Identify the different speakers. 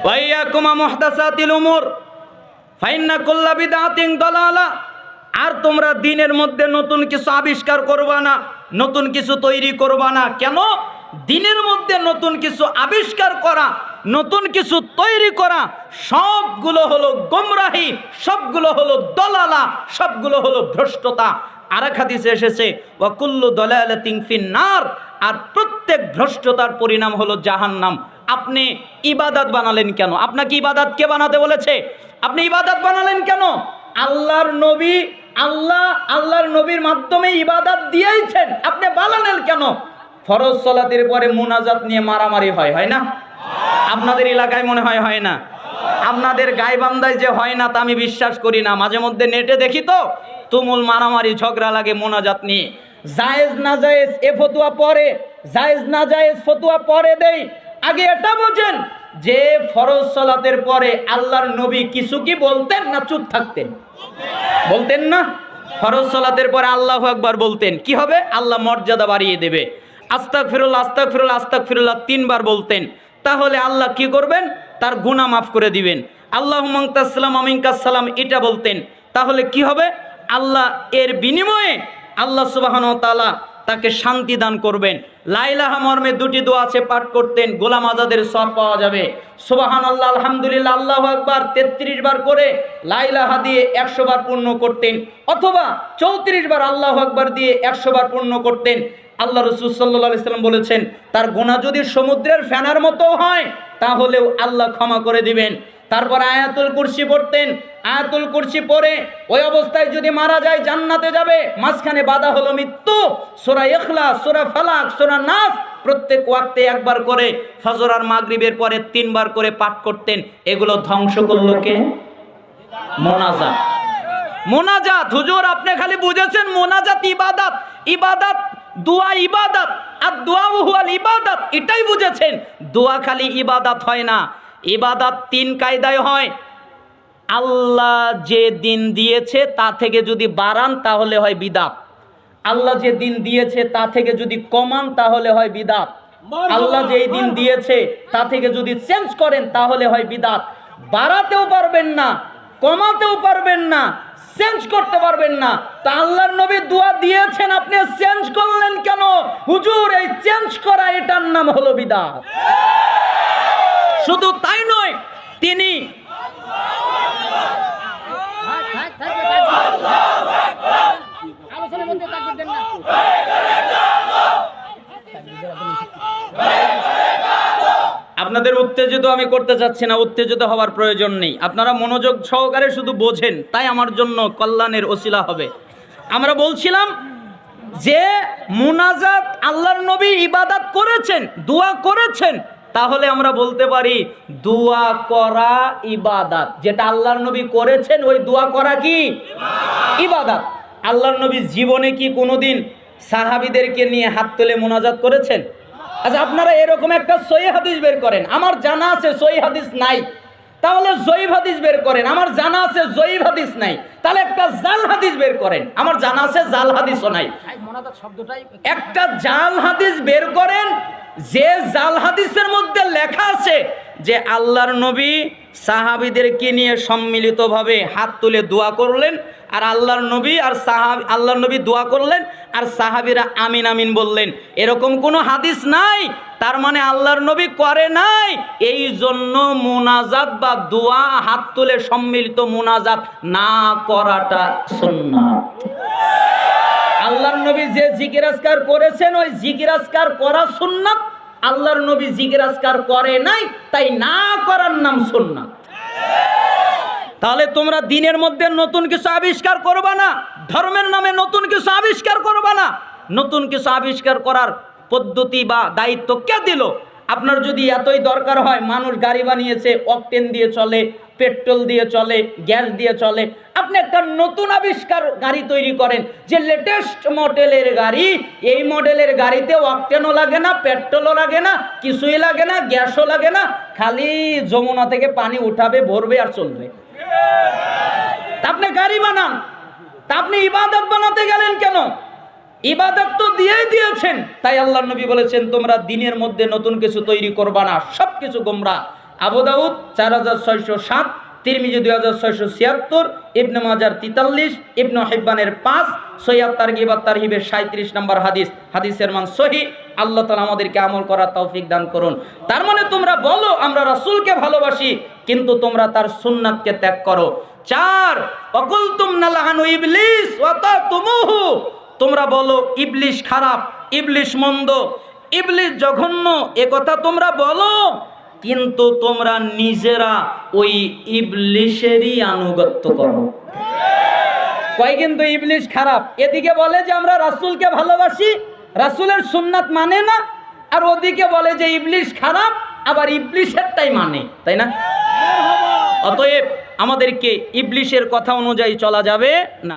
Speaker 1: ওয়া ইয়াকুম মুহদাসাতিল উমুর ফাইন্না কুল্লা বিদআতিন দালালা। আর তোমরা দিনের মধ্যে নতুন কিছু আবিষ্কার করবা না, নতুন কিছু তৈরি করবা না। কেন? দিনের মধ্যে নতুন কিছু আবিষ্কার করা, নতুন কিছু তৈরি করা সবগুলো হলো গোমরাহি, সবগুলো হলো দলালা, সবগুলো হলো ভ্রষ্টতা। আর এক হাদিসে এসেছে ওয়া কুল্লু দালালাতিন ফিন্নার, আর প্রত্যেক ভ্রষ্টতার পরিণাম হলো জাহান্নাম। আপনি ইবাদত বানালেন কেন? আপনাকে ইবাদত কে বানাতে বলেছে? আপনি ইবাদত বানালেন কেন? আল্লাহর নবীর মাধ্যমে ইবাদত দিয়েছেন, আপনি বানালেন কেন? ফরজ সালাতের পরে মুনাজাত নিয়ে মারামারি হয় না? আপনাদের এলাকায় মনে হয় না? আপনাদের গাইবান্ধায় যে হয় না তা আমি বিশ্বাস করি না। মাঝে মধ্যে নেটে দেখি তো তুমুল মারামারি ঝগড়া লাগে মুনাজাত নিয়ে। জায়েজ না জায়েজ এ ফতোয়া পরে, জায়েজ না জায়েজ ফতোয়া পরে দেই। আগে এটা বোঝেন যে ফরজ সালাতের পরে আল্লাহর নবী কিছু কি বলতেন না চুপ থাকতেন? বলতেন না? ফরজ সালাতের পরে আল্লাহু আকবার বলতেন। কি হবে? আল্লাহ মর্যাদা বাড়িয়ে দেবে। আস্তাগফিরুল্লাহ আস্তাগফিরুল্লাহ আস্তাগফিরুল্লাহ 3 বার বলতেন, তাহলে আল্লাহ কি করবেন? তার গুনাহ মাফ করে দিবেন। আল্লাহুম্মা আনতাস সালাম ওয়া মিনকাস সালাম এটা বলতেন, তাহলে কি হবে? আল্লাহ এর বিনিময়ে আল্লাহ সুবহানাহু ওয়া তাআলা তাকে শান্তি দান করবেন। লা ইলাহা মর্মে 2টি দোয়া আছে পাঠ করতেন, গোলাম আজাদের সওয়াব পাওয়া যাবে। সুবহানাল্লাহ আলহামদুলিল্লাহ আল্লাহু আকবার 33 বার করে লা ইলাহা দিয়ে 100 বার পূর্ণ করতেন, অথবা 34 বার আল্লাহু আকবার দিয়ে 100 বার পূর্ণ করতেন। আল্লাহ রাসূল সাল্লাল্লাহু আলাইহি সাল্লাম বলেছেন তার গুনাহ যদি সমুদ্রের ফেনার মতো হয় তাহলেও আল্লাহ ক্ষমা করে দিবেন। তারপর আয়াতুল কুরসি পড়তেন। আয়াতুল কুরসি পড়ে ওই অবস্থায় যদি মারা যায় জান্নাতে যাবে, মাঝখানে বাধা হলো মৃত্যু। সূরা ইখলাস, সূরা ফালাক, সূরা নাস প্রত্যেক ওয়াক্তে একবার করে, ফজর আর মাগরিবের পরে 3 বার করে পাঠ করতেন। এগুলো ধ্বংস করলো কে? মোনাজাত। মোনাজাত হুজুর আপনি খালি বুঝেছেন মোনাজাত ইবাদত, ইবাদত দোয়া ইবাদত, আর দোয়া হুয়াল ইবাদত এটাই বুঝেছেন। দোয়া খালি ইবাদত হয় না, ইবাদত 3 কায়দায় হয়। আল্লাহ যে দিন দিয়েছে তা থেকে যদি বাড়ান তাহলে হয় বিদআত। আল্লাহ যে দিন দিয়েছে তা থেকে যদি কমান তাহলে হয় বিদআত। আল্লাহ যেই দিন দিয়েছে তা থেকে যদি চেঞ্জ করেন তাহলে হয় বিদআত। বাড়াতেও পারবেন না, কমাতেও পারবেন না, চেঞ্জ করতে পারবেন না। তা আল্লাহর নবী দোয়া দিয়েছেন, আপনি চেঞ্জ করলেন কেন? হুজুর এই চেঞ্জ করা এটার নাম হলো বিদআত। শুধু তাই নয়, তিনি আপনাদের উত্তেজিত আমি করতে চাচ্ছি না, উত্তেজিত হওয়ার প্রয়োজন নেই। আপনারা মনোযোগ সহকারে শুধু বোঝেন, তাই আমার জন্য কল্যাণের ওসিলা হবে। আমরা বলছিলাম যে মুনাজাত আল্লাহর নবী ইবাদত করেছেন, দোয়া করেছেন, তাহলে আমরা বলতে পারি দোয়া করা ইবাদত। যেটা আল্লাহর নবী করেছেন ওই দোয়া করা কি ইবাদত। আল্লাহর নবী জীবনে কি কোনোদিন সাহাবীদেরকে নিয়ে হাত তুলে মুনাজাত করেছেন? আচ্ছা আপনারা এরকম একটা সহিহ হাদিস বের করেন। আমার জানা আছে সহিহ হাদিস নাই, তাহলে জয়ীফ হাদিস বের করেন। আমার জানা আছে জয়ীফ হাদিস নাই, তাহলে একটা জাল হাদিস বের করেন। আমার জানা আছে জাল হাদিসও নাই, একটা জাল হাদিস বের করেন। যে জাল হাদিসের মধ্যে লেখা আছে যে আল্লাহর নবী সাহাবীদেরকে নিয়ে সম্মিলিতভাবে হাত তুলে দোয়া করলেন, আর আল্লাহর নবী দোয়া করলেন আর সাহাবীরা আমিন আমিন বললেন, এরকম কোনো হাদিস নাই। তার মানে আল্লাহর নবী করে নাই, এই জন্য মুনাজাত বা দোয়া হাত তুলে সম্মিলিত মুনাজাত না করাটা সুন্নাত। আল্লাহর নবী যে জিকির আজকার করেছেন ওই জিকির আজকার করা সুন্নাত। আল্লাহর নবী জিকির আজকার করে নাই, তাই না করার নাম সুন্নাত। তাহলে তোমরা দিনের মধ্যে নতুন কিছু আবিষ্কার করবা না, ধর্মের নামে নতুন কিছু আবিষ্কার করবা না। নতুন কিছু আবিষ্কার করার পদ্ধতি বা দায়িত্ব কে দিল? আপনার যদি এতই দরকার হয়, মানুষ গাড়ি বানিয়েছে অকটেন দিয়ে চলে, পেট্রোল দিয়ে চলে, গ্যাস দিয়ে চলে, আপনি একটা নতুন আবিষ্কার গাড়ি তৈরি করেন যে লেটেস্ট মডেলের গাড়ি, এই মডেলের গাড়িতে অকটেনও লাগে না, পেট্রোলও লাগে না, কিছুই লাগে না, গ্যাসও লাগে না, খালি যমুনা থেকে পানি উঠাবে, ভরবে আর চলবে। আপনি গাড়ি বানান, তা আপনি ইবাদত বানাতে গেলেন কেন? ইবাদত তো দিয়েই দিয়েছেন। তাই আল্লাহর নবী বলেছেন তোমরা দিনের মধ্যে নতুন কিছু তৈরি করবা না, সব কিছু গোমরা। আবু দাউদ 4607, তিরমিজি 2676, ইবনে মাজার 43, ইবনে হিব্বানের 5, সহিহ তারগিব ওয়াত তারহিবের 37 নম্বর হাদিস। হাদিসের মান সহিহ। আল্লাহ তাআলা আমাদেরকে আমল করার তৌফিক দান করুন। তার মানে তোমরা বলো আমরা রাসূলকে ভালোবাসি, কিন্তু তোমরা তার সুন্নাতকে ত্যাগ করো। 4, ওয়াকুলতুম নালআনু ইবলিস ওয়া তাতুমুহু, তোমরা বলো ইবলিস খারাপ, ইবলিস মন্দ, ইবলিস জঘন্য, এ কথা তোমরা বলো, কিন্তু তোমরা নিজেরা ওই ইবলিসেরই আনুগত্য করো। কয় কিন্তু ইবলিস খারাপ, এদিকে বলে যে আমরা রাসূলকে ভালোবাসি, রাসূলের সুন্নাত মানে না, আর ওদিকে বলে যে ইবলিস খারাপ, আবার ইবলিসেরটাই মানে, তাই না? অতএব আমাদেরকে ইবলিসের কথা অনুযায়ী চলা যাবে না।